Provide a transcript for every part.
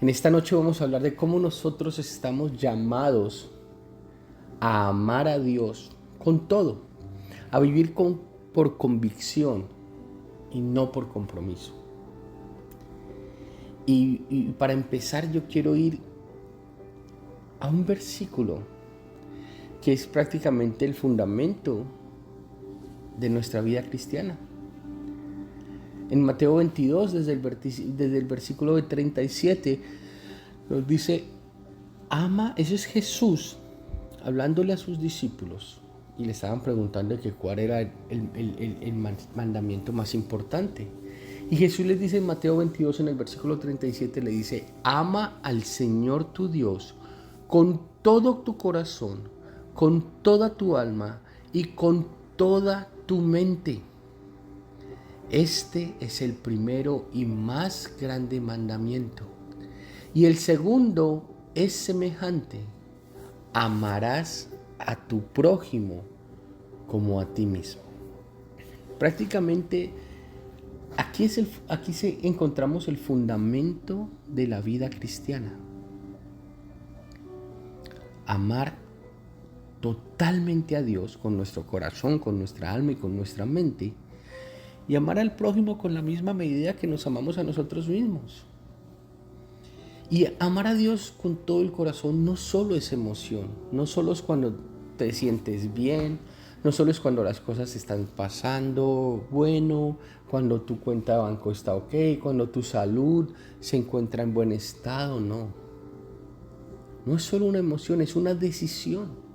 En esta noche vamos a hablar de cómo nosotros estamos llamados a amar a Dios con todo, a vivir por convicción y no por compromiso. Y para empezar yo quiero ir a un versículo que es prácticamente el fundamento de nuestra vida cristiana. En Mateo 22, desde el versículo 37, nos dice, ama, eso es Jesús hablándole a sus discípulos y le estaban preguntando que cuál era el mandamiento más importante. Y Jesús les dice en Mateo 22, en el versículo 37, le dice, ama al Señor tu Dios con todo tu corazón, con toda tu alma y con toda tu mente. Este es el primero y más grande mandamiento. Y el segundo es semejante. Amarás a tu prójimo como a ti mismo. Prácticamente aquí encontramos el fundamento de la vida cristiana. Amar totalmente a Dios con nuestro corazón, con nuestra alma y con nuestra mente. Y amar al prójimo con la misma medida que nos amamos a nosotros mismos. Y amar a Dios con todo el corazón no solo es emoción, no solo es cuando te sientes bien, no solo es cuando las cosas están pasando bueno, cuando tu cuenta de banco está ok, cuando tu salud se encuentra en buen estado, no. No es solo una emoción, es una decisión.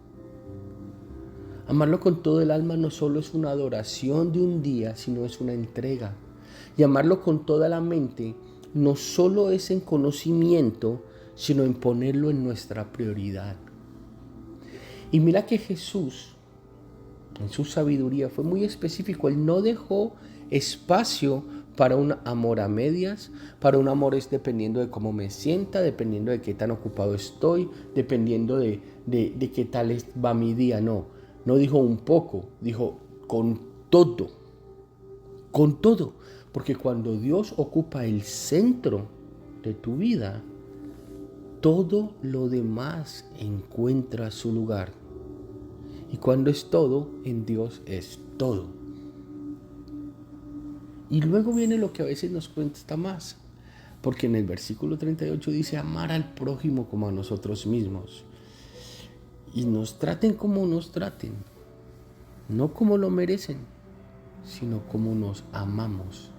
Amarlo con todo el alma no solo es una adoración de un día, sino es una entrega. Y amarlo con toda la mente no solo es en conocimiento, sino en ponerlo en nuestra prioridad. Y mira que Jesús, en su sabiduría, fue muy específico. Él no dejó espacio para un amor a medias, para un amor es dependiendo de cómo me sienta, dependiendo de qué tan ocupado estoy, dependiendo de qué tal va mi día. No dijo un poco, dijo con todo, porque cuando Dios ocupa el centro de tu vida, todo lo demás encuentra su lugar. Y cuando es todo, en Dios es todo. Y luego viene lo que a veces nos cuesta más, porque en el versículo 38 dice amar al prójimo como a nosotros mismos. Y nos traten como nos traten, no como lo merecen, sino como nos amamos.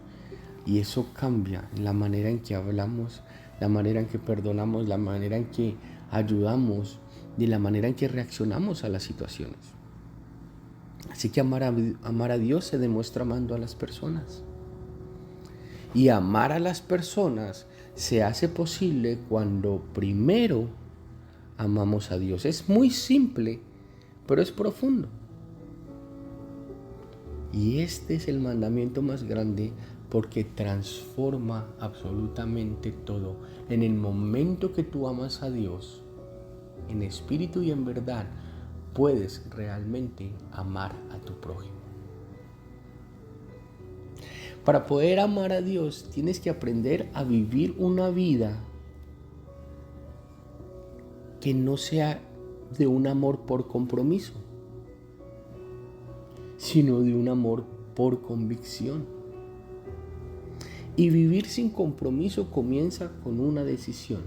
Y eso cambia la manera en que hablamos, la manera en que perdonamos, la manera en que ayudamos y la manera en que reaccionamos a las situaciones. Así que amar a Dios se demuestra amando a las personas. Y amar a las personas se hace posible cuando primero amamos a Dios. Es muy simple, pero es profundo. Y este es el mandamiento más grande porque transforma absolutamente todo. En el momento que tú amas a Dios, en espíritu y en verdad, puedes realmente amar a tu prójimo. Para poder amar a Dios, tienes que aprender a vivir una vida que no sea de un amor por compromiso, sino de un amor por convicción. Y vivir sin compromiso comienza con una decisión,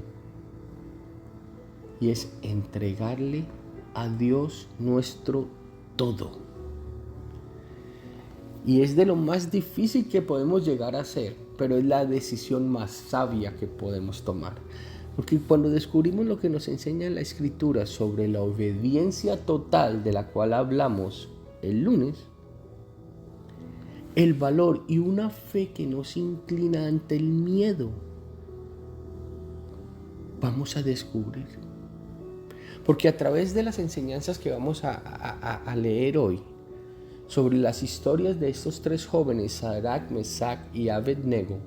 y es entregarle a Dios nuestro todo. Y es de lo más difícil que podemos llegar a hacer, pero es la decisión más sabia que podemos tomar. Porque cuando descubrimos lo que nos enseña la Escritura sobre la obediencia total de la cual hablamos el lunes, el valor y una fe que no se inclina ante el miedo, vamos a descubrir. Porque a través de las enseñanzas que vamos a leer hoy, sobre las historias de estos tres jóvenes, Sadrach, Mesach y Abednego,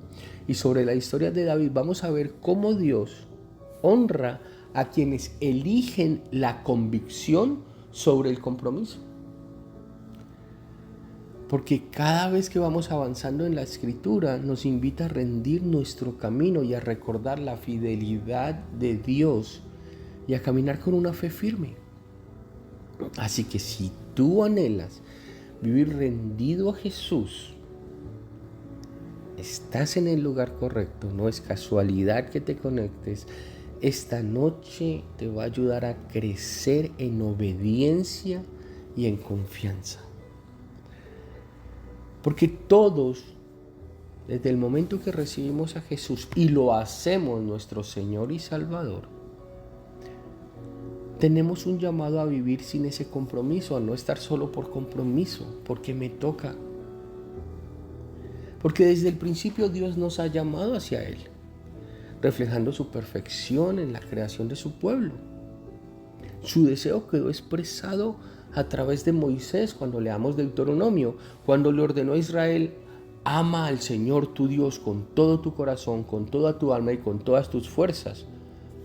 y sobre la historia de David, vamos a ver cómo Dios honra a quienes eligen la convicción sobre el compromiso. Porque cada vez que vamos avanzando en la Escritura nos invita a rendir nuestro camino y a recordar la fidelidad de Dios y a caminar con una fe firme. Así que si tú anhelas vivir rendido a Jesús, estás en el lugar correcto, no es casualidad que te conectes. Esta noche te va a ayudar a crecer en obediencia y en confianza. Porque todos, desde el momento que recibimos a Jesús y lo hacemos nuestro Señor y Salvador, tenemos un llamado a vivir sin ese compromiso, a no estar solo por compromiso, porque me toca. Porque desde el principio Dios nos ha llamado hacia Él, reflejando su perfección en la creación de su pueblo. Su deseo quedó expresado a través de Moisés cuando leamos Deuteronomio, cuando le ordenó a Israel: ama al Señor tu Dios con todo tu corazón, con toda tu alma y con todas tus fuerzas.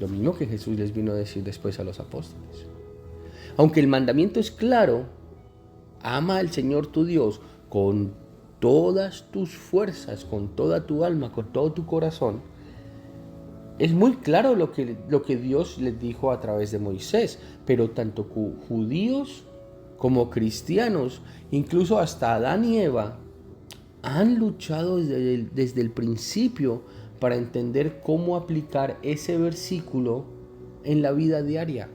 Lo mismo que Jesús les vino a decir después a los apóstoles. Aunque el mandamiento es claro, ama al Señor tu Dios con todas tus fuerzas, con toda tu alma, con todo tu corazón. Es muy claro lo que Dios les dijo a través de Moisés, pero tanto judíos como cristianos, incluso hasta Adán y Eva, han luchado desde el principio para entender cómo aplicar ese versículo en la vida diaria.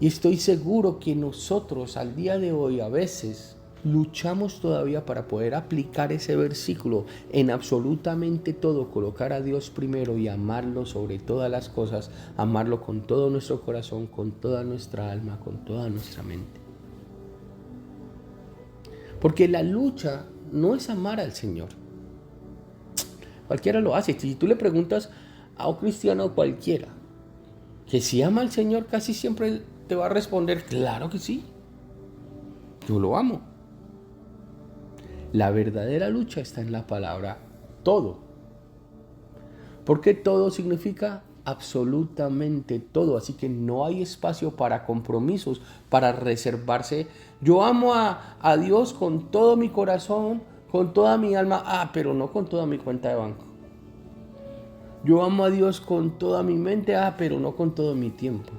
Y estoy seguro que nosotros al día de hoy a veces luchamos todavía para poder aplicar ese versículo en absolutamente todo, colocar a Dios primero y amarlo sobre todas las cosas, amarlo con todo nuestro corazón, con toda nuestra alma, con toda nuestra mente. Porque la lucha no es amar al Señor. Cualquiera lo hace. Si tú le preguntas a un cristiano cualquiera que si ama al Señor, casi siempre te va a responder: claro que sí, yo lo amo. La verdadera lucha está en la palabra todo. Porque todo significa absolutamente todo. Así que no hay espacio para compromisos, para reservarse. Yo amo a Dios con todo mi corazón, con toda mi alma, pero no con toda mi cuenta de banco. Yo amo a Dios con toda mi mente, pero no con todo mi tiempo.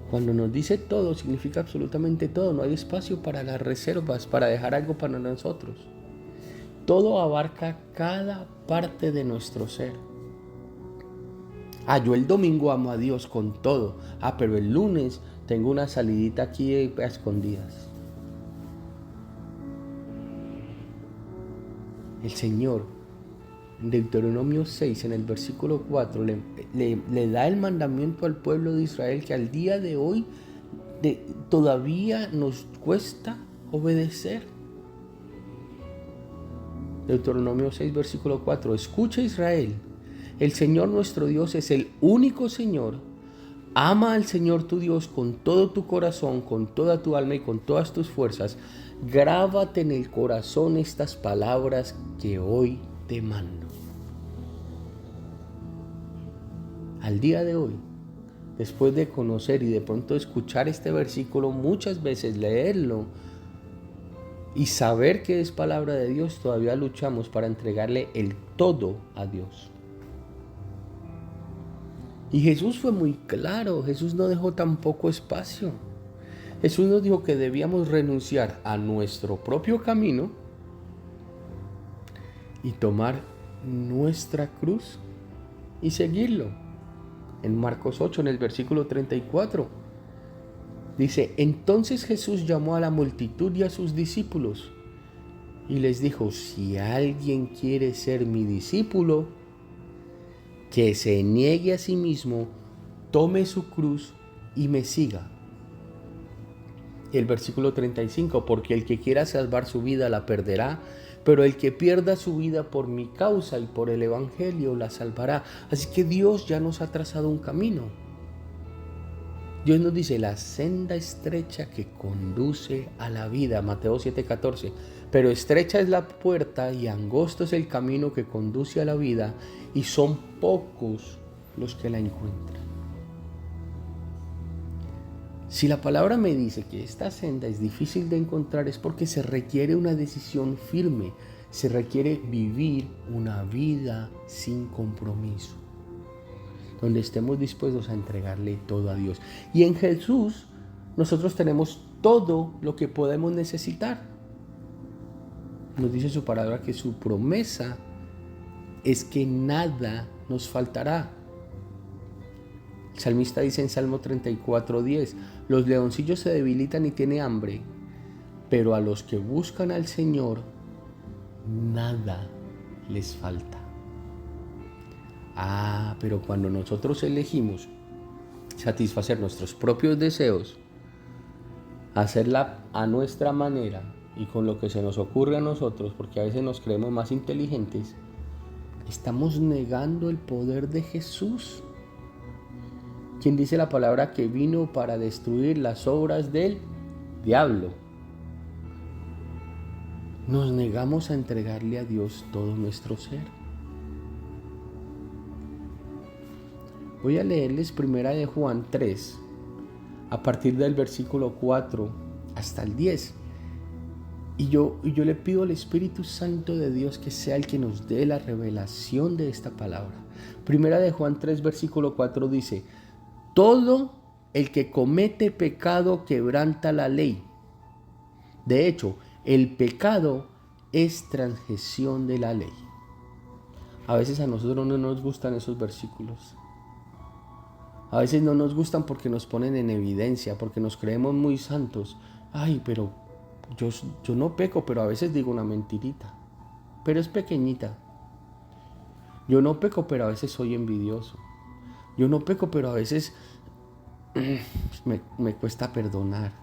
Cuando nos dice todo, significa absolutamente todo. No hay espacio para las reservas, para dejar algo para nosotros. Todo abarca cada parte de nuestro ser. Yo el domingo amo a Dios con todo. Pero el lunes tengo una salidita aquí a escondidas. El Señor, en Deuteronomio 6, en el versículo 4, le da el mandamiento al pueblo de Israel que al día de hoy todavía nos cuesta obedecer. Deuteronomio 6, versículo 4. Escucha, Israel, el Señor nuestro Dios es el único Señor. Ama al Señor tu Dios con todo tu corazón, con toda tu alma y con todas tus fuerzas. Grábate en el corazón estas palabras que hoy te mando. Al día de hoy, después de conocer y de pronto escuchar este versículo, muchas veces leerlo y saber que es palabra de Dios, todavía luchamos para entregarle el todo a Dios. Y Jesús fue muy claro, Jesús no dejó tampoco espacio. Jesús nos dijo que debíamos renunciar a nuestro propio camino y tomar nuestra cruz y seguirlo. En Marcos 8, en el versículo 34, dice: entonces Jesús llamó a la multitud y a sus discípulos y les dijo: si alguien quiere ser mi discípulo, que se niegue a sí mismo, tome su cruz y me siga. Y el versículo 35, porque el que quiera salvar su vida la perderá, pero el que pierda su vida por mi causa y por el evangelio la salvará. Así que Dios ya nos ha trazado un camino. Dios nos dice: la senda estrecha que conduce a la vida, Mateo 7:14. Pero estrecha es la puerta y angosto es el camino que conduce a la vida, y son pocos los que la encuentran. Si la palabra me dice que esta senda es difícil de encontrar, es porque se requiere una decisión firme, se requiere vivir una vida sin compromiso, donde estemos dispuestos a entregarle todo a Dios. Y en Jesús nosotros tenemos todo lo que podemos necesitar. Nos dice su palabra que su promesa es que nada nos faltará. El salmista dice en Salmo 34:10, los leoncillos se debilitan y tienen hambre, pero a los que buscan al Señor, nada les falta. Pero cuando nosotros elegimos satisfacer nuestros propios deseos, hacerla a nuestra manera y con lo que se nos ocurre a nosotros, porque a veces nos creemos más inteligentes, estamos negando el poder de Jesús, quien dice la palabra que vino para destruir las obras del diablo. Nos negamos a entregarle a Dios todo nuestro ser. Voy a leerles primera de Juan 3, a partir del versículo 4 hasta el 10. Y yo le pido al Espíritu Santo de Dios que sea el que nos dé la revelación de esta palabra. Primera de Juan 3, versículo 4 dice: todo el que comete pecado quebranta la ley. De hecho, el pecado es transgresión de la ley. A veces a nosotros no nos gustan esos versículos. A veces no nos gustan porque nos ponen en evidencia, porque nos creemos muy santos. Pero yo no peco, pero a veces digo una mentirita, pero es pequeñita. Yo no peco, pero a veces soy envidioso. Yo no peco, pero a veces me cuesta perdonar.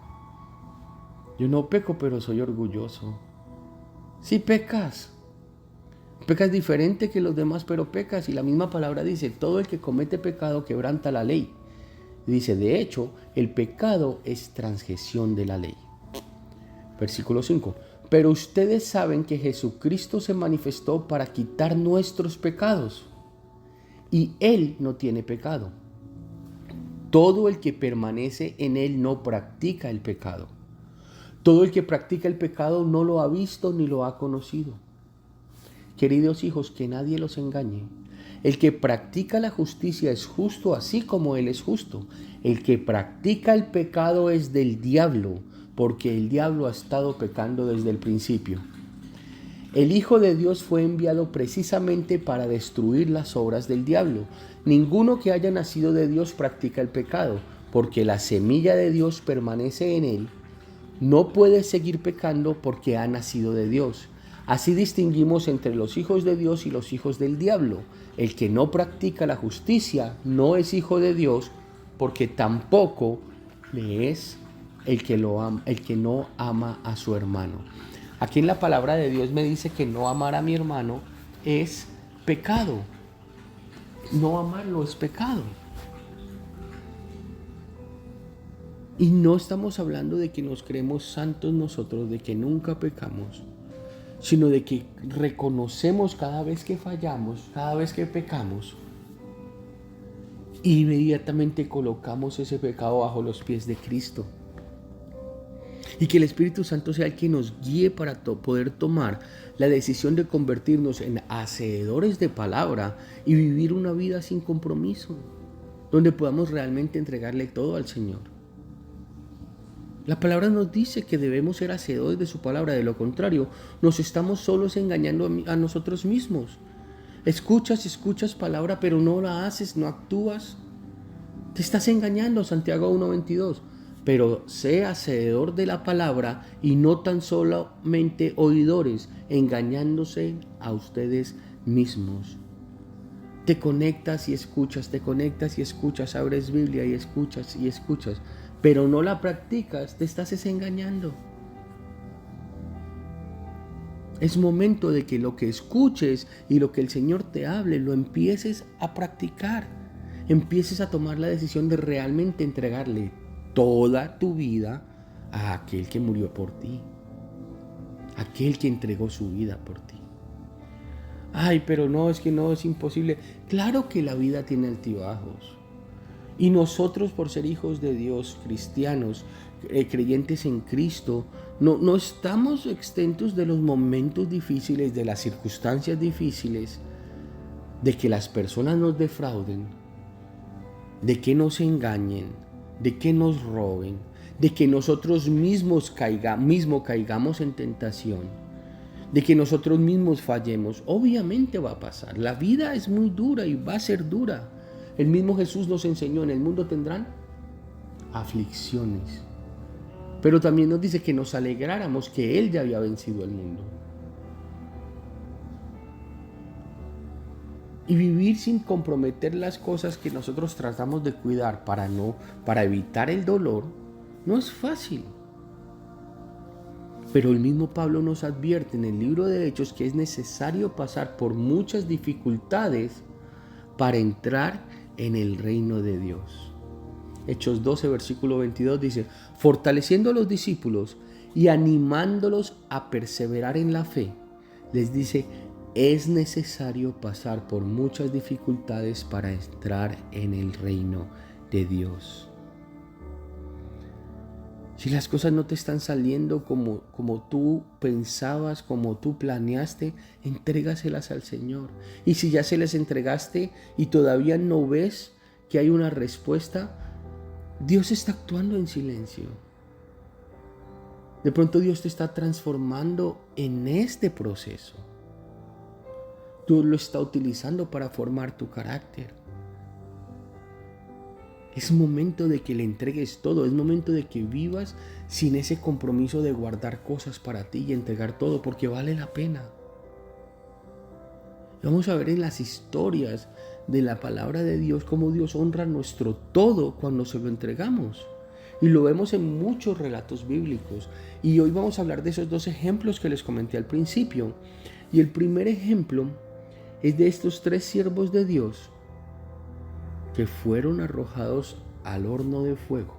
Yo no peco, pero soy orgulloso. Sí pecas. Pecas diferente que los demás, pero pecas. Y la misma palabra dice, todo el que comete pecado quebranta la ley. Dice, de hecho, el pecado es transgresión de la ley. Versículo 5. Pero ustedes saben que Jesucristo se manifestó para quitar nuestros pecados. Y Él no tiene pecado. Todo el que permanece en Él no practica el pecado. Todo el que practica el pecado no lo ha visto ni lo ha conocido. Queridos hijos, que nadie los engañe. El que practica la justicia es justo así como Él es justo. El que practica el pecado es del diablo, porque el diablo ha estado pecando desde el principio. El Hijo de Dios fue enviado precisamente para destruir las obras del diablo. Ninguno que haya nacido de Dios practica el pecado, porque la semilla de Dios permanece en él. No puede seguir pecando porque ha nacido de Dios. Así distinguimos entre los hijos de Dios y los hijos del diablo. El que no practica la justicia no es hijo de Dios, porque tampoco le es el que no ama a su hermano. Aquí en la palabra de Dios me dice que no amar a mi hermano es pecado. No amarlo es pecado. Y no estamos hablando de que nos creemos santos nosotros, de que nunca pecamos, sino de que reconocemos cada vez que fallamos, cada vez que pecamos, e inmediatamente colocamos ese pecado bajo los pies de Cristo. Y que el Espíritu Santo sea el que nos guíe para poder tomar la decisión de convertirnos en hacedores de palabra y vivir una vida sin compromiso, donde podamos realmente entregarle todo al Señor. La palabra nos dice que debemos ser hacedores de su palabra, de lo contrario, nos estamos solos engañando a nosotros mismos. Escuchas palabra, pero no la haces, no actúas. Te estás engañando, Santiago 1:22. Pero sé hacedor de la palabra y no tan solamente oidores, engañándose a ustedes mismos. Te conectas y escuchas, abres Biblia y escuchas, pero no la practicas, te estás engañando. Es momento de que lo que escuches y lo que el Señor te hable, lo empieces a practicar. Empieces a tomar la decisión de realmente entregarle toda tu vida a aquel que murió por ti, aquel que entregó su vida por ti. Pero no, es imposible. Claro que la vida tiene altibajos. Y nosotros, por ser hijos de Dios, cristianos, creyentes en Cristo, no estamos exentos de los momentos difíciles, de las circunstancias difíciles, de que las personas nos defrauden, de que nos engañen, de que nos roben, de que nosotros mismos caigamos en tentación, de que nosotros mismos fallemos. Obviamente va a pasar. La vida es muy dura y va a ser dura. El mismo Jesús nos enseñó: en el mundo tendrán aflicciones. Pero también nos dice que nos alegráramos que Él ya había vencido el mundo. Y vivir sin comprometer las cosas que nosotros tratamos de cuidar para evitar el dolor, no es fácil. Pero el mismo Pablo nos advierte en el libro de Hechos que es necesario pasar por muchas dificultades para entrar en el reino de Dios. Hechos 12, versículo 22 dice: fortaleciendo a los discípulos y animándolos a perseverar en la fe, les dice: es necesario pasar por muchas dificultades para entrar en el reino de Dios. Si las cosas no te están saliendo como tú pensabas, como tú planeaste, entrégaselas al Señor. Y si ya se las entregaste y todavía no ves que hay una respuesta, Dios está actuando en silencio. De pronto Dios te está transformando en este proceso. Dios lo está utilizando para formar tu carácter. Es momento de que le entregues todo. Es momento de que vivas sin ese compromiso de guardar cosas para ti y entregar todo, porque vale la pena. Vamos a ver en las historias de la palabra de Dios cómo Dios honra nuestro todo cuando se lo entregamos. Y lo vemos en muchos relatos bíblicos. Y hoy vamos a hablar de esos dos ejemplos que les comenté al principio. Y el primer ejemplo es de estos 3 siervos de Dios que fueron arrojados al horno de fuego.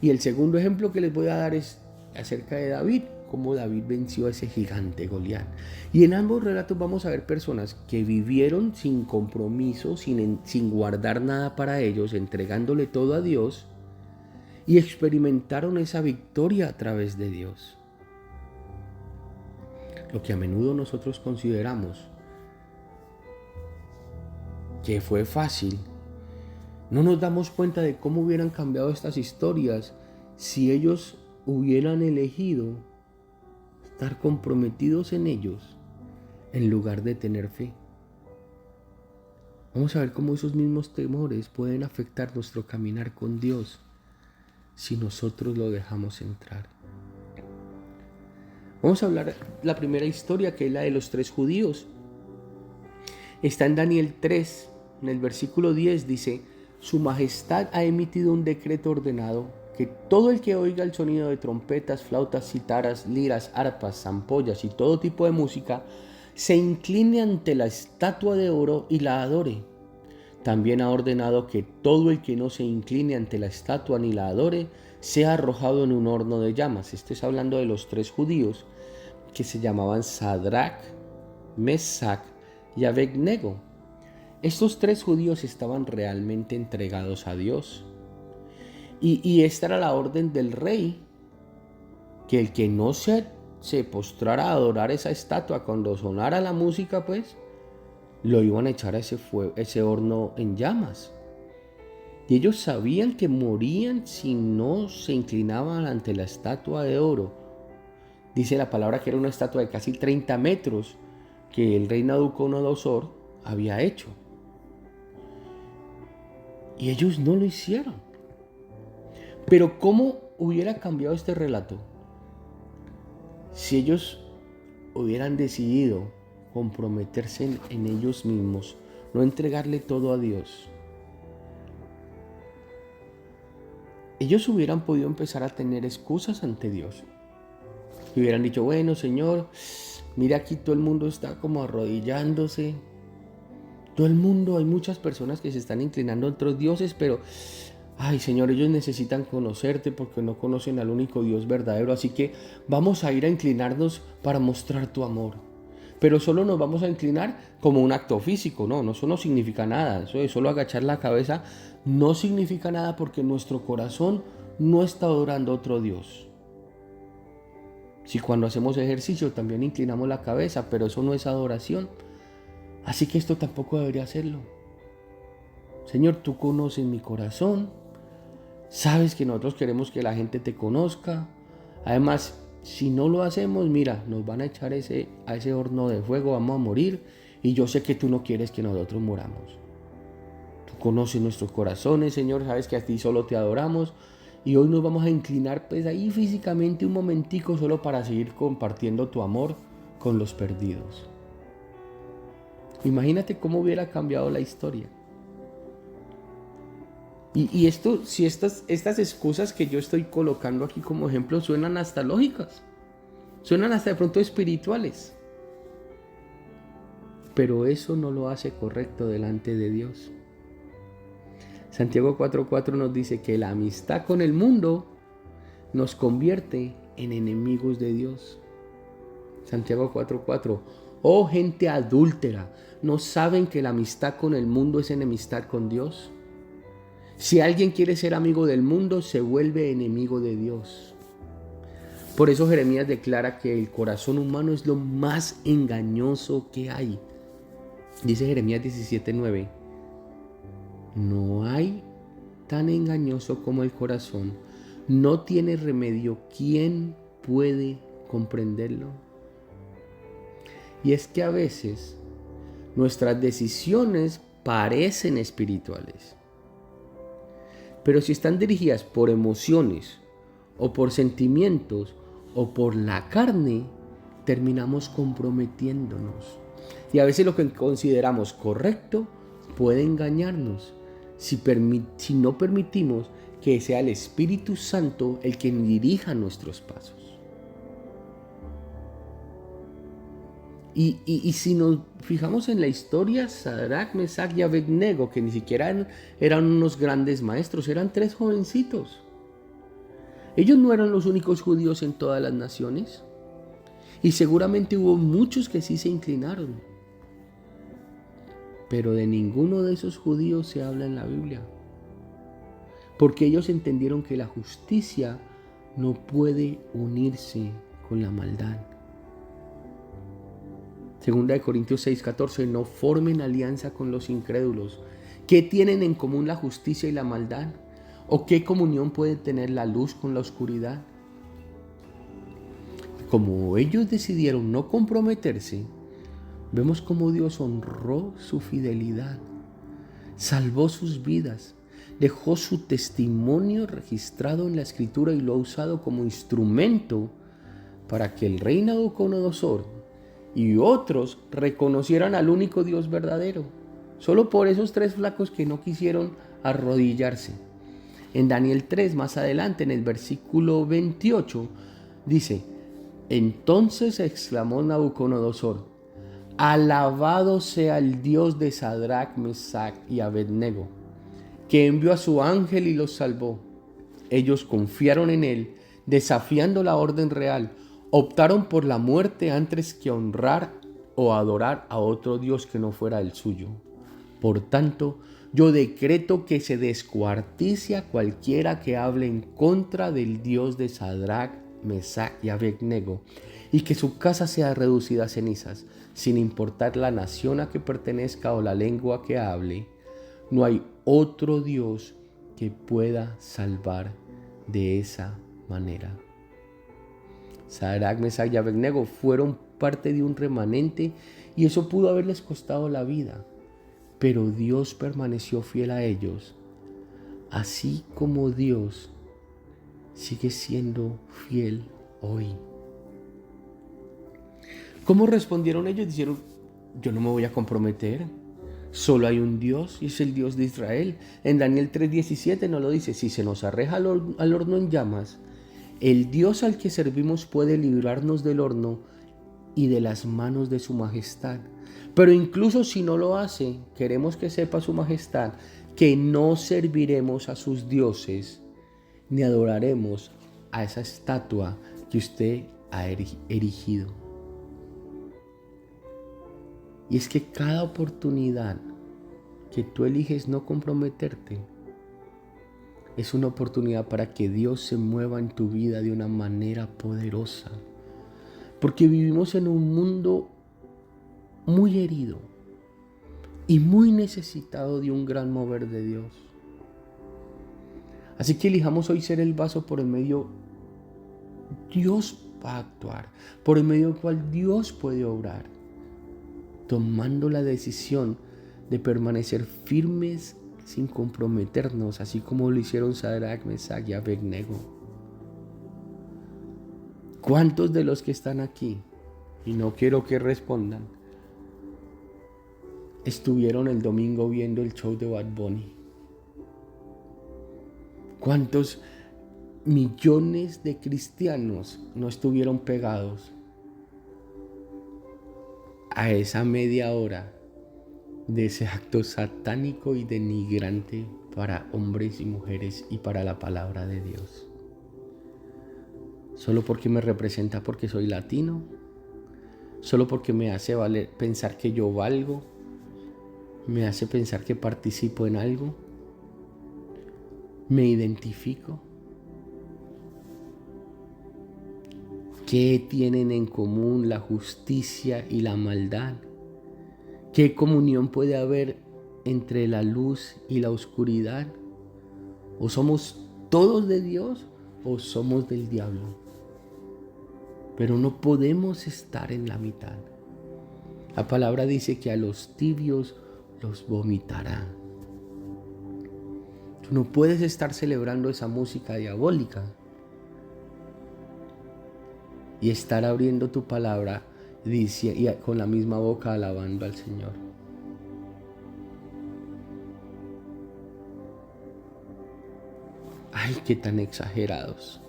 Y el segundo ejemplo que les voy a dar es acerca de David, cómo David venció a ese gigante Goliat. Y en ambos relatos vamos a ver personas que vivieron sin compromiso, sin guardar nada para ellos, entregándole todo a Dios, y experimentaron esa victoria a través de Dios. Lo que a menudo nosotros consideramos que fue fácil, no nos damos cuenta de cómo hubieran cambiado estas historias si ellos hubieran elegido estar comprometidos en ellos en lugar de tener fe. Vamos a ver cómo esos mismos temores pueden afectar nuestro caminar con Dios si nosotros lo dejamos entrar. Vamos a hablar la primera historia, que es la de los 3 judíos. Está en Daniel 3, en el versículo 10 dice: Su Majestad ha emitido un decreto ordenado que todo el que oiga el sonido de trompetas, flautas, citaras, liras, arpas, zampollas y todo tipo de música, se incline ante la estatua de oro y la adore. También ha ordenado que todo el que no se incline ante la estatua ni la adore sea arrojado en un horno de llamas. Esto es hablando de los 3 judíos que se llamaban Sadrach, Mesach y Abednego. Estos 3 judíos estaban realmente entregados a Dios. Y esta era la orden del rey, que el que no se postrara a adorar esa estatua cuando sonara la música, pues lo iban a echar a ese horno en llamas. Y ellos sabían que morían si no se inclinaban ante la estatua de oro. Dice la palabra que era una estatua de casi 30 metros que el rey Nabucodonosor había hecho. Y ellos no lo hicieron. Pero ¿cómo hubiera cambiado este relato si ellos hubieran decidido comprometerse en ellos mismos, no entregarle todo a Dios? Ellos hubieran podido empezar a tener excusas ante Dios. Y hubieran dicho: bueno, Señor, mira, aquí todo el mundo está como arrodillándose. Todo el mundo, hay muchas personas que se están inclinando a otros dioses, pero ay, Señor, ellos necesitan conocerte porque no conocen al único Dios verdadero. Así que vamos a ir a inclinarnos para mostrar tu amor. pero solo nos vamos a inclinar como un acto físico. No, eso no significa nada. Eso de solo agachar la cabeza no significa nada porque nuestro corazón no está adorando a otro Dios. Si cuando hacemos ejercicio también inclinamos la cabeza, pero eso no es adoración. Así que esto tampoco debería hacerlo. Señor, tú conoces mi corazón. Sabes que nosotros queremos que la gente te conozca. Además, si no lo hacemos, mira, nos van a echar a ese horno de fuego, vamos a morir. Y yo sé que tú no quieres que nosotros moramos. Tú conoces nuestros corazones, Señor, sabes que a ti solo te adoramos. Y hoy nos vamos a inclinar pues ahí físicamente un momentico solo para seguir compartiendo tu amor con los perdidos. Imagínate cómo hubiera cambiado la historia. Y esto, si estas excusas que yo estoy colocando aquí como ejemplo suenan hasta lógicas, suenan hasta de pronto espirituales, pero eso no lo hace correcto delante de Dios. Santiago 4:4 nos dice que la amistad con el mundo nos convierte en enemigos de Dios. Santiago 4:4, oh gente adúltera, ¿no saben que la amistad con el mundo es enemistad con Dios? Si alguien quiere ser amigo del mundo, se vuelve enemigo de Dios. Por eso Jeremías declara que el corazón humano es lo más engañoso que hay. Dice Jeremías 17:9, no hay tan engañoso como el corazón, no tiene remedio, ¿quién puede comprenderlo? Y es que a veces nuestras decisiones parecen espirituales, pero si están dirigidas por emociones o por sentimientos o por la carne, terminamos comprometiéndonos. Y a veces lo que consideramos correcto puede engañarnos si no permitimos que sea el Espíritu Santo el que dirija nuestros pasos. Y si nos fijamos en la historia, Sadrach, Mesach y Abednego, que ni siquiera eran unos grandes maestros, eran 3 jovencitos. Ellos no eran los únicos judíos en todas las naciones. Y seguramente hubo muchos que sí se inclinaron. Pero de ninguno de esos judíos se habla en la Biblia. Porque ellos entendieron que la justicia no puede unirse con la maldad. Segunda de Corintios 6:14, no formen alianza con los incrédulos. ¿Qué tienen en común la justicia y la maldad? ¿O qué comunión puede tener la luz con la oscuridad? Como ellos decidieron no comprometerse, vemos cómo Dios honró su fidelidad, salvó sus vidas, dejó su testimonio registrado en la Escritura y lo ha usado como instrumento para que el rey Nabucodonosor y otros reconocieran al único Dios verdadero, solo por esos 3 flacos que no quisieron arrodillarse. En Daniel 3, más adelante, en el versículo 28, dice, entonces exclamó Nabucodonosor, alabado sea el Dios de Sadrach, Mesach y Abednego, que envió a su ángel y los salvó. Ellos confiaron en él, desafiando la orden real, optaron por la muerte antes que honrar o adorar a otro Dios que no fuera el suyo. Por tanto, yo decreto que se descuartice a cualquiera que hable en contra del Dios de Sadrach, Mesach y Abednego, y que su casa sea reducida a cenizas, sin importar la nación a que pertenezca o la lengua que hable. No hay otro Dios que pueda salvar de esa manera. Sadrach, Mesach y Abednego fueron parte de un remanente y eso pudo haberles costado la vida, pero Dios permaneció fiel a ellos, así como Dios sigue siendo fiel hoy. ¿Cómo respondieron ellos? Dijeron, yo no me voy a comprometer, solo hay un Dios y es el Dios de Israel. En Daniel 3:17 nos lo dice, si se nos arroja al horno en llamas, el Dios al que servimos puede librarnos del horno y de las manos de su majestad. Pero incluso si no lo hace, queremos que sepa su majestad que no serviremos a sus dioses ni adoraremos a esa estatua que usted ha erigido. Y es que cada oportunidad que tú eliges no comprometerte es una oportunidad para que Dios se mueva en tu vida de una manera poderosa. Porque vivimos en un mundo muy herido y muy necesitado de un gran mover de Dios. Así que elijamos hoy ser el vaso por el medio Dios va a actuar, por el medio del cual Dios puede obrar, tomando la decisión de permanecer firmes sin comprometernos, así como lo hicieron Sadrach, Mesach y Abednego. ¿Cuántos de los que están aquí, y no quiero que respondan, estuvieron el domingo viendo el show de Bad Bunny? ¿Cuántos millones de cristianos no estuvieron pegados a esa media hora de ese acto satánico y denigrante para hombres y mujeres y para la palabra de Dios? Solo porque me representa porque soy latino, solo porque me hace pensar que yo valgo, me hace pensar que participo en algo, me identifico. ¿Qué tienen en común la justicia y la maldad? ¿Qué comunión puede haber entre la luz y la oscuridad? ¿O somos todos de Dios o somos del diablo? Pero no podemos estar en la mitad. La palabra dice que a los tibios los vomitará. Tú no puedes estar celebrando esa música diabólica y estar abriendo tu palabra y con la misma boca alabando al Señor. Ay, qué tan exagerados.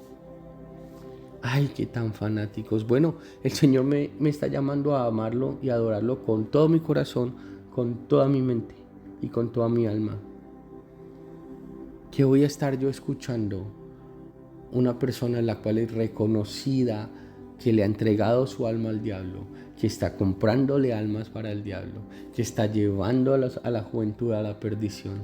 Ay, qué tan fanáticos. Bueno, el Señor me está llamando a amarlo y adorarlo con todo mi corazón, con toda mi mente y con toda mi alma. ¿Qué voy a estar yo escuchando? Una persona en la cual es reconocida, que le ha entregado su alma al diablo, que está comprándole almas para el diablo, que está llevando a la juventud a la perdición.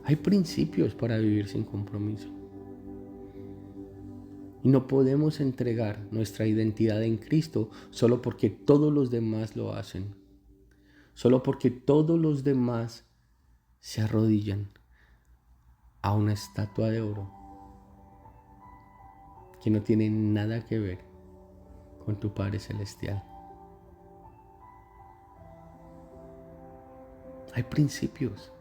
Hay principios para vivir sin compromiso. Y no podemos entregar nuestra identidad en Cristo solo porque todos los demás lo hacen. Solo porque todos los demás se arrodillan a una estatua de oro que no tiene nada que ver con tu Padre Celestial. Hay principios.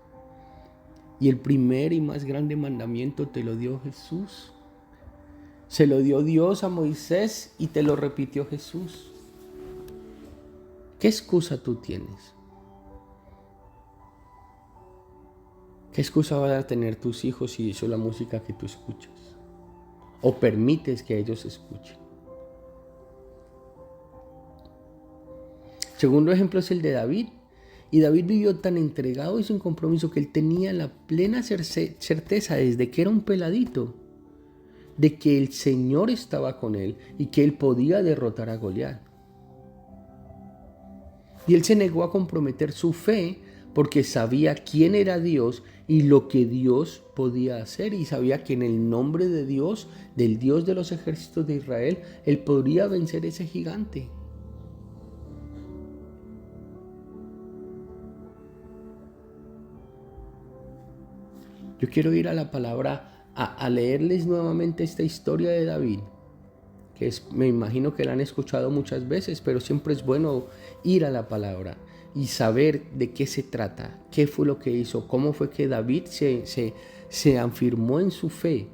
Y el primer y más grande mandamiento te lo dio Jesús. Se lo dio Dios a Moisés y te lo repitió Jesús. ¿Qué excusa tú tienes? ¿Qué excusa van a tener tus hijos si eso es la música que tú escuchas? ¿O permites que ellos escuchen? Segundo ejemplo es el de David. Y David vivió tan entregado y sin compromiso que él tenía la plena certeza desde que era un peladito de que el Señor estaba con él y que él podía derrotar a Goliat. Y él se negó a comprometer su fe porque sabía quién era Dios y lo que Dios podía hacer, y sabía que en el nombre de Dios, del Dios de los ejércitos de Israel, él podría vencer ese gigante. Yo quiero ir a la palabra a leerles nuevamente esta historia de David, que me imagino que la han escuchado muchas veces, pero siempre es bueno ir a la palabra y saber de qué se trata, qué fue lo que hizo, cómo fue que David se afirmó en su fe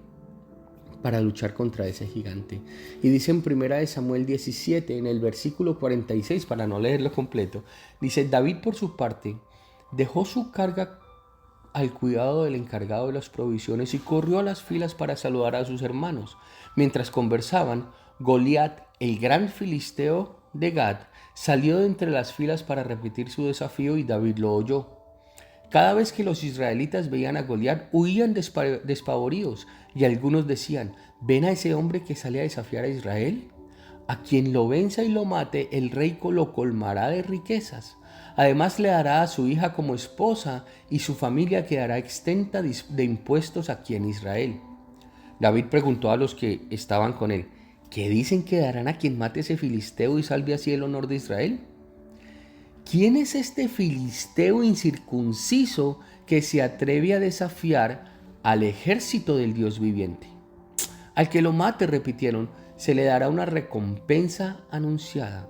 para luchar contra ese gigante. Y dice en 1 Samuel 17, en el versículo 46, para no leerlo completo, dice: David por su parte dejó su carga al cuidado del encargado de las provisiones y corrió a las filas para saludar a sus hermanos. Mientras conversaban, Goliat, el gran filisteo de Gat, salió de entre las filas para repetir su desafío y David lo oyó. Cada vez que los israelitas veían a Goliat, huían despavoridos, y algunos decían: ¿ven a ese hombre que sale a desafiar a Israel? A quien lo venza y lo mate, el rey lo colmará de riquezas. Además le dará a su hija como esposa, y su familia quedará exenta de impuestos aquí en Israel. David preguntó a los que estaban con él: ¿qué dicen que darán a quien mate ese filisteo y salve así el honor de Israel? ¿Quién es este filisteo incircunciso que se atreve a desafiar al ejército del Dios viviente? Al que lo mate, repitieron, se le dará una recompensa anunciada.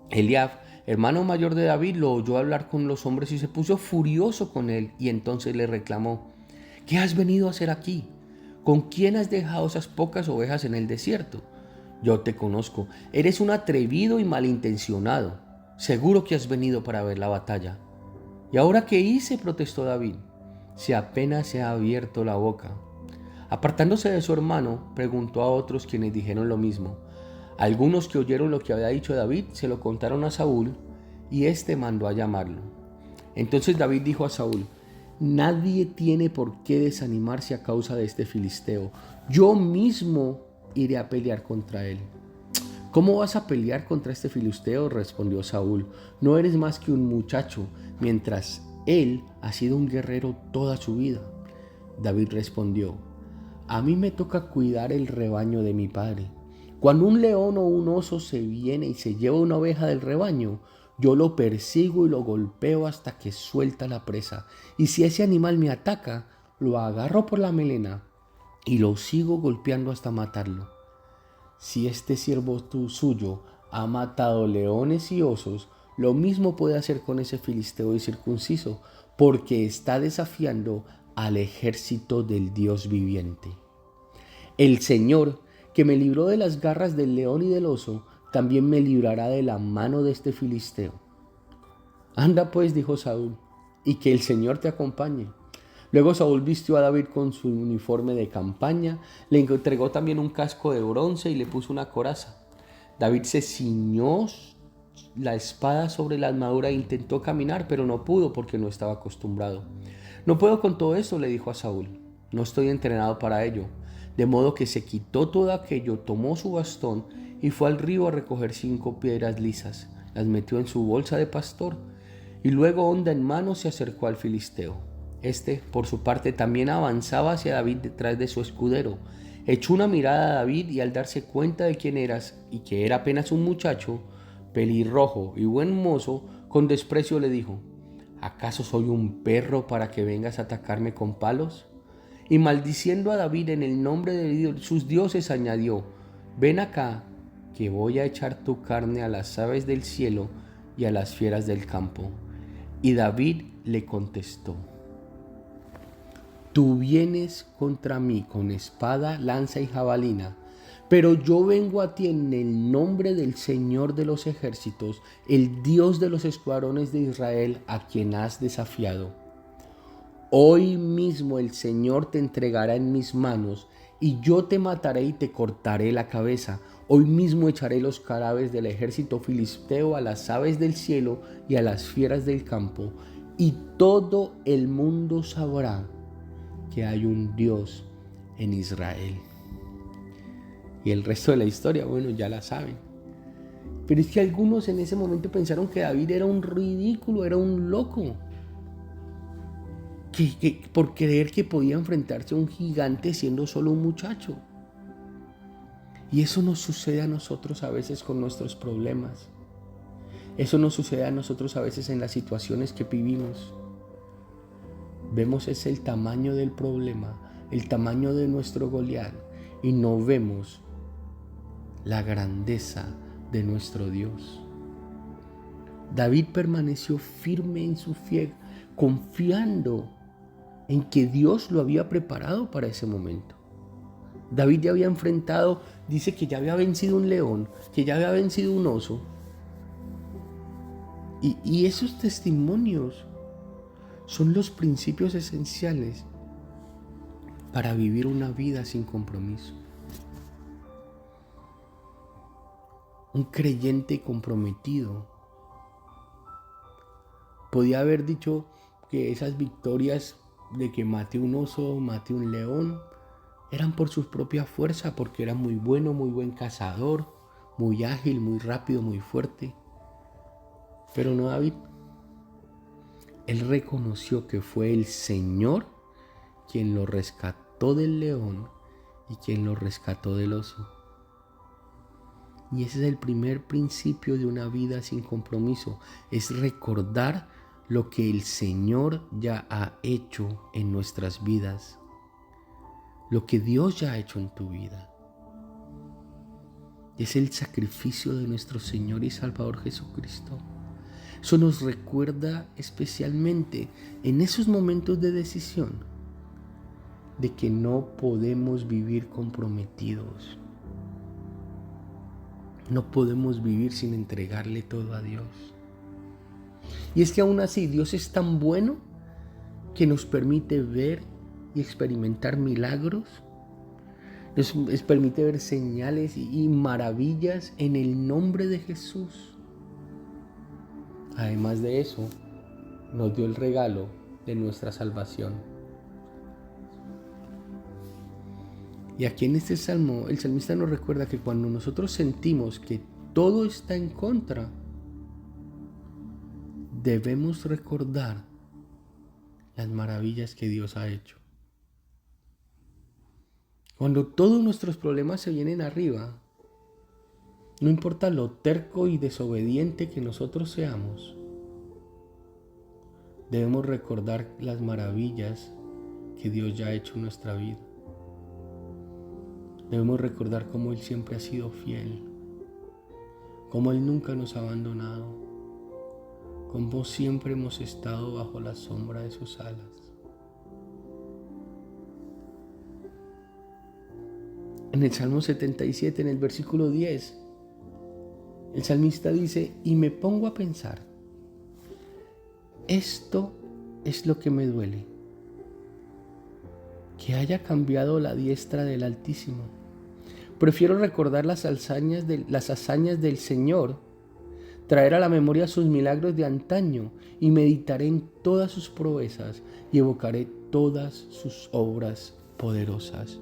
Eliab, hermano mayor de David, lo oyó hablar con los hombres y se puso furioso con él, y entonces le reclamó: ¿qué has venido a hacer aquí? ¿Con quién has dejado esas pocas ovejas en el desierto? Yo te conozco, eres un atrevido y malintencionado. Seguro que has venido para ver la batalla. ¿Y ahora qué hice?, protestó David. Si apenas se ha abierto la boca. Apartándose de su hermano, preguntó a otros quienes dijeron lo mismo. Algunos que oyeron lo que había dicho David se lo contaron a Saúl, y éste mandó a llamarlo. Entonces David dijo a Saúl: nadie tiene por qué desanimarse a causa de este filisteo. Yo mismo iré a pelear contra él. ¿Cómo vas a pelear contra este filisteo?, respondió Saúl. No eres más que un muchacho, mientras él ha sido un guerrero toda su vida. David respondió: a mí me toca cuidar el rebaño de mi padre. Cuando un león o un oso se viene y se lleva una oveja del rebaño, yo lo persigo y lo golpeo hasta que suelta la presa. Y si ese animal me ataca, lo agarro por la melena y lo sigo golpeando hasta matarlo. Si este siervo suyo ha matado leones y osos, lo mismo puede hacer con ese filisteo incircunciso, porque está desafiando al ejército del Dios viviente. El Señor, que me libró de las garras del león y del oso, también me librará de la mano de este filisteo. Anda pues, dijo Saúl, y que el Señor te acompañe. Luego Saúl vistió a David con su uniforme de campaña, le entregó también un casco de bronce y le puso una coraza. David se ciñó la espada sobre la armadura e intentó caminar, pero no pudo porque no estaba acostumbrado. No puedo con todo esto, le dijo a Saúl, no estoy entrenado para ello. De modo que se quitó todo aquello, tomó su bastón y fue al río a recoger 5 piedras lisas, las metió en su bolsa de pastor y luego, honda en mano, se acercó al filisteo. Este, por su parte, también avanzaba hacia David detrás de su escudero. Echó una mirada a David y al darse cuenta de quién eras y que era apenas un muchacho, pelirrojo y buen mozo, con desprecio le dijo: ¿acaso soy un perro para que vengas a atacarme con palos? Y maldiciendo a David en el nombre de sus dioses, añadió: ven acá, que voy a echar tu carne a las aves del cielo y a las fieras del campo. Y David le contestó: tú vienes contra mí con espada, lanza y jabalina, pero yo vengo a ti en el nombre del Señor de los ejércitos, el Dios de los escuadrones de Israel, a quien has desafiado. Hoy mismo el Señor te entregará en mis manos, y yo te mataré y te cortaré la cabeza. Hoy mismo echaré los cadáveres del ejército filisteo a las aves del cielo y a las fieras del campo, y todo el mundo sabrá que hay un Dios en Israel. Y el resto de la historia, bueno, ya la saben. Pero es que algunos en ese momento pensaron que David era un ridículo, era un loco, que por creer que podía enfrentarse a un gigante siendo solo un muchacho. Y eso nos sucede a nosotros a veces con nuestros problemas. Eso nos sucede a nosotros a veces en las situaciones que vivimos. Vemos es el tamaño del problema, el tamaño de nuestro Goliat, y no vemos la grandeza de nuestro Dios. David permaneció firme en su fe, confiando en que Dios lo había preparado para ese momento. David ya había enfrentado, dice que ya había vencido un león, que ya había vencido un oso. Y esos testimonios son los principios esenciales para vivir una vida sin compromiso. Un creyente comprometido podía haber dicho que esas victorias de que mate un oso, mate un león, eran por su propia fuerza, porque era muy bueno, muy buen cazador, muy ágil, muy rápido, muy fuerte. Pero no David. Él reconoció que fue el Señor quien lo rescató del león y quien lo rescató del oso. Y ese es el primer principio de una vida sin compromiso, es recordar lo que el Señor ya ha hecho en nuestras vidas, lo que Dios ya ha hecho en tu vida. Es el sacrificio de nuestro Señor y Salvador Jesucristo. Eso nos recuerda especialmente en esos momentos de decisión de que no podemos vivir comprometidos. No podemos vivir sin entregarle todo a Dios. Y es que aún así Dios es tan bueno que nos permite ver y experimentar milagros, nos permite ver señales y maravillas en el nombre de Jesús. Además de eso, nos dio el regalo de nuestra salvación. Y aquí en este salmo, el salmista nos recuerda que cuando nosotros sentimos que todo está en contra, debemos recordar las maravillas que Dios ha hecho. Cuando todos nuestros problemas se vienen arriba, no importa lo terco y desobediente que nosotros seamos, debemos recordar las maravillas que Dios ya ha hecho en nuestra vida. Debemos recordar cómo Él siempre ha sido fiel, cómo Él nunca nos ha abandonado, cómo siempre hemos estado bajo la sombra de sus alas. En el Salmo 77, en el versículo 10, el salmista dice: y me pongo a pensar, esto es lo que me duele, que haya cambiado la diestra del Altísimo. Prefiero recordar las hazañas del Señor, traer a la memoria sus milagros de antaño, y meditaré en todas sus proezas y evocaré todas sus obras poderosas.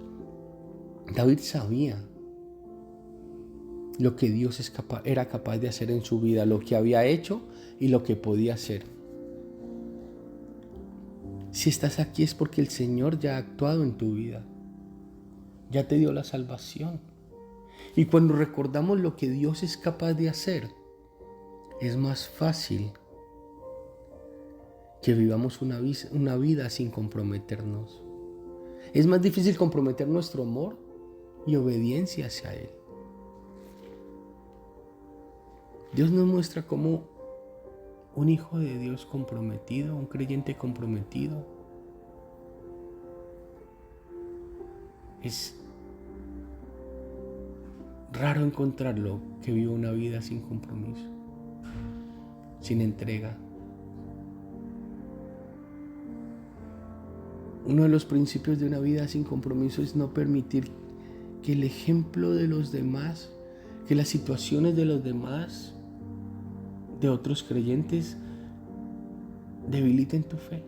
David sabía lo que Dios era capaz de hacer en su vida, lo que había hecho y lo que podía hacer. Si estás aquí es porque el Señor ya ha actuado en tu vida, ya te dio la salvación. Y cuando recordamos lo que Dios es capaz de hacer, es más fácil que vivamos una vida sin comprometernos. Es más difícil comprometer nuestro amor y obediencia hacia Él. Dios nos muestra cómo un hijo de Dios comprometido, un creyente comprometido, es raro encontrarlo que vive una vida sin compromiso, sin entrega. Uno de los principios de una vida sin compromiso es no permitir que el ejemplo de los demás, que las situaciones de los demás, de otros creyentes, debiliten tu fe.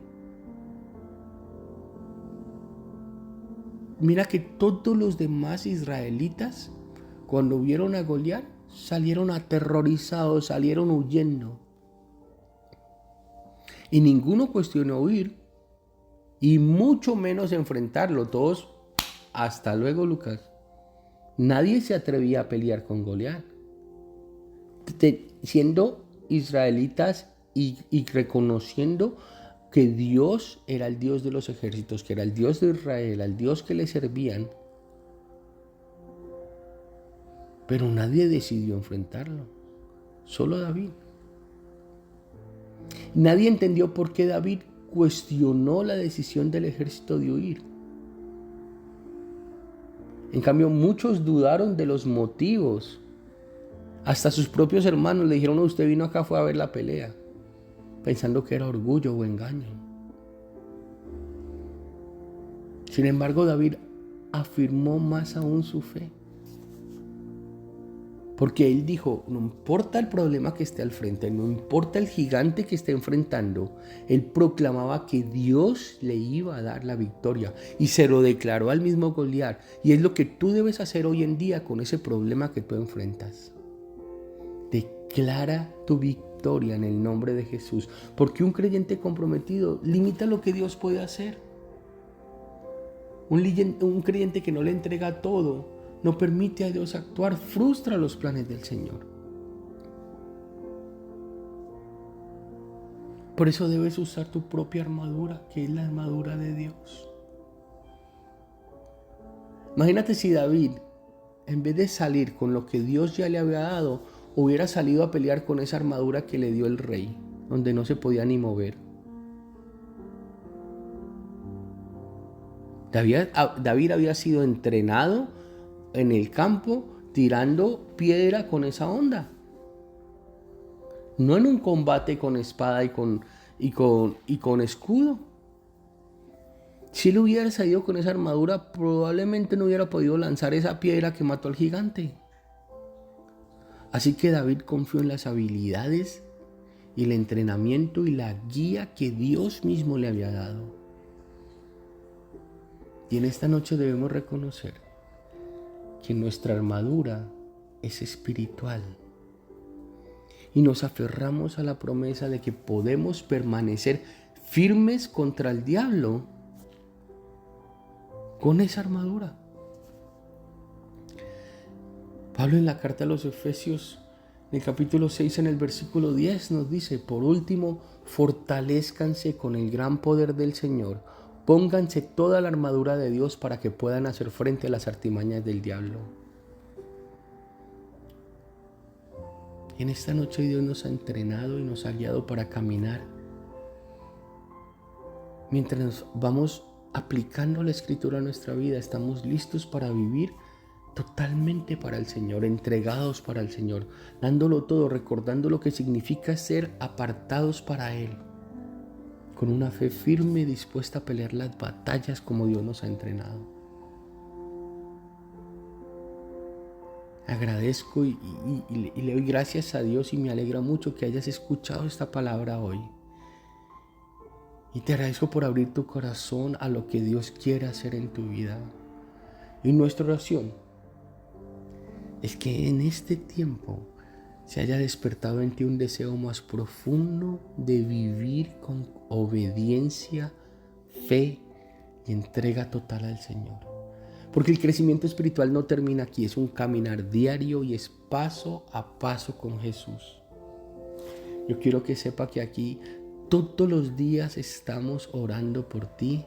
Mira que todos los demás israelitas, cuando vieron a Goliat, salieron aterrorizados, salieron huyendo. Y ninguno cuestionó huir, y mucho menos enfrentarlo. Todos, hasta luego, Lucas. Nadie se atrevía a pelear con Goliat. Siendo israelitas y reconociendo que Dios era el Dios de los ejércitos, que era el Dios de Israel, al Dios que le servían. Pero nadie decidió enfrentarlo, solo David. Nadie entendió por qué David cuestionó la decisión del ejército de huir. En cambio, muchos dudaron de los motivos. Hasta sus propios hermanos le dijeron: usted vino acá fue a ver la pelea, pensando que era orgullo o engaño. Sin embargo, David afirmó más aún su fe. Porque él dijo, no importa el problema que esté al frente, no importa el gigante que esté enfrentando, él proclamaba que Dios le iba a dar la victoria y se lo declaró al mismo Goliat. Y es lo que tú debes hacer hoy en día con ese problema que tú enfrentas. Declara tu victoria en el nombre de Jesús, porque un creyente comprometido limita lo que Dios puede hacer. Un creyente que no le entrega todo, no permite a Dios actuar, frustra los planes del Señor. Por eso debes usar tu propia armadura, que es la armadura de Dios. Imagínate si David, en vez de salir con lo que Dios ya le había dado, hubiera salido a pelear con esa armadura que le dio el rey, donde no se podía ni mover. David había sido entrenado en el campo tirando piedra con esa onda. No en un combate con espada y con escudo. Si él hubiera salido con esa armadura, probablemente no hubiera podido lanzar esa piedra que mató al gigante. Así que David confió en las habilidades y el entrenamiento y la guía que Dios mismo le había dado. Y en esta noche debemos reconocer que nuestra armadura es espiritual. Y nos aferramos a la promesa de que podemos permanecer firmes contra el diablo con esa armadura. Pablo en la carta a los Efesios, en el capítulo 6, en el versículo 10, nos dice: por último, fortalézcanse con el gran poder del Señor. Pónganse toda la armadura de Dios para que puedan hacer frente a las artimañas del diablo. Y en esta noche Dios nos ha entrenado y nos ha guiado para caminar. Mientras nos vamos aplicando la Escritura a nuestra vida, estamos listos para vivir totalmente para el Señor, entregados para el Señor, dándolo todo, recordando lo que significa ser apartados para Él, con una fe firme y dispuesta a pelear las batallas como Dios nos ha entrenado. Agradezco y le doy gracias a Dios y me alegra mucho que hayas escuchado esta palabra hoy. Y te agradezco por abrir tu corazón a lo que Dios quiere hacer en tu vida. Y nuestra oración es que en este tiempo se haya despertado en ti un deseo más profundo de vivir con obediencia, fe y entrega total al Señor. Porque el crecimiento espiritual no termina aquí, es un caminar diario y es paso a paso con Jesús. Yo quiero que sepa que aquí todos los días estamos orando por ti,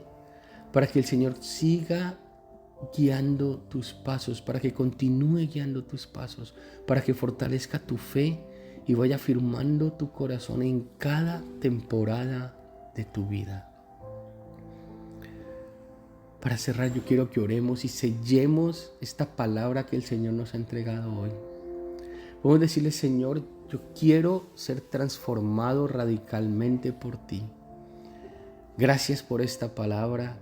para que el Señor siga guiando tus pasos, para que continúe guiando tus pasos, para que fortalezca tu fe y vaya firmando tu corazón en cada temporada de tu vida. Para cerrar, yo quiero que oremos y sellemos esta palabra que el Señor nos ha entregado hoy. Podemos decirle: Señor, yo quiero ser transformado radicalmente por ti. Gracias por esta palabra.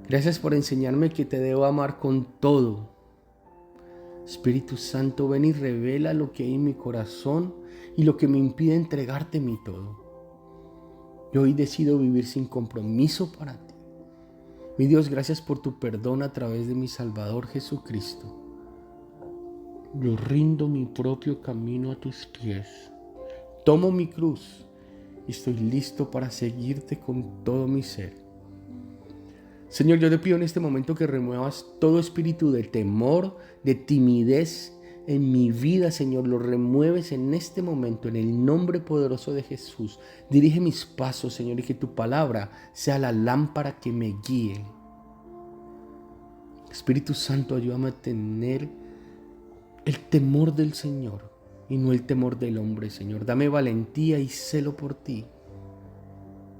Gracias por enseñarme que te debo amar con todo. Espíritu Santo, ven y revela lo que hay en mi corazón y lo que me impide entregarte mi todo. Yo hoy decido vivir sin compromiso para ti. Mi Dios, gracias por tu perdón a través de mi Salvador Jesucristo. Yo rindo mi propio camino a tus pies. Tomo mi cruz y estoy listo para seguirte con todo mi ser. Señor, yo te pido en este momento que remuevas todo espíritu de temor, de timidez en mi vida, Señor. Lo remueves en este momento, en el nombre poderoso de Jesús. Dirige mis pasos, Señor, y que tu palabra sea la lámpara que me guíe. Espíritu Santo, ayúdame a tener el temor del Señor y no el temor del hombre, Señor. Dame valentía y celo por ti,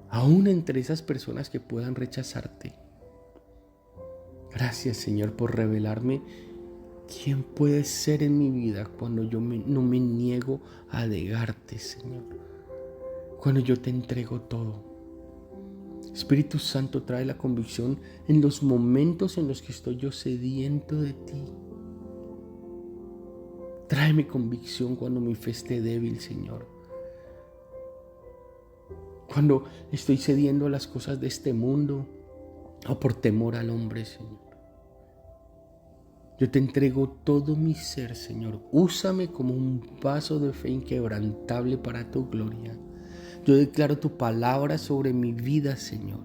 aún entre esas personas que puedan rechazarte. Gracias, Señor, por revelarme quién puedes ser en mi vida cuando yo no me niego a negarte, Señor. Cuando yo te entrego todo. Espíritu Santo, trae la convicción en los momentos en los que estoy yo sediento de ti. Tráeme convicción cuando mi fe esté débil, Señor. Cuando estoy cediendo a las cosas de este mundo o por temor al hombre, Señor. Yo te entrego todo mi ser, Señor. Úsame como un vaso de fe inquebrantable para tu gloria. Yo declaro tu palabra sobre mi vida, Señor.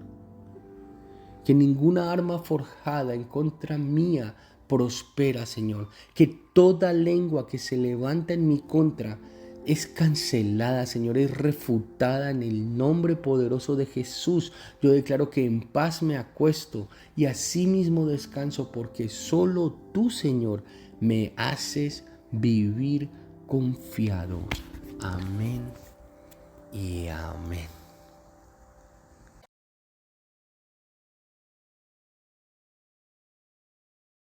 Que ninguna arma forjada en contra mía prospera, Señor. Que toda lengua que se levanta en mi contra es cancelada, Señor, es refutada en el nombre poderoso de Jesús. Yo declaro que en paz me acuesto y asimismo descanso, porque solo tú, Señor, me haces vivir confiado. Amén y amén.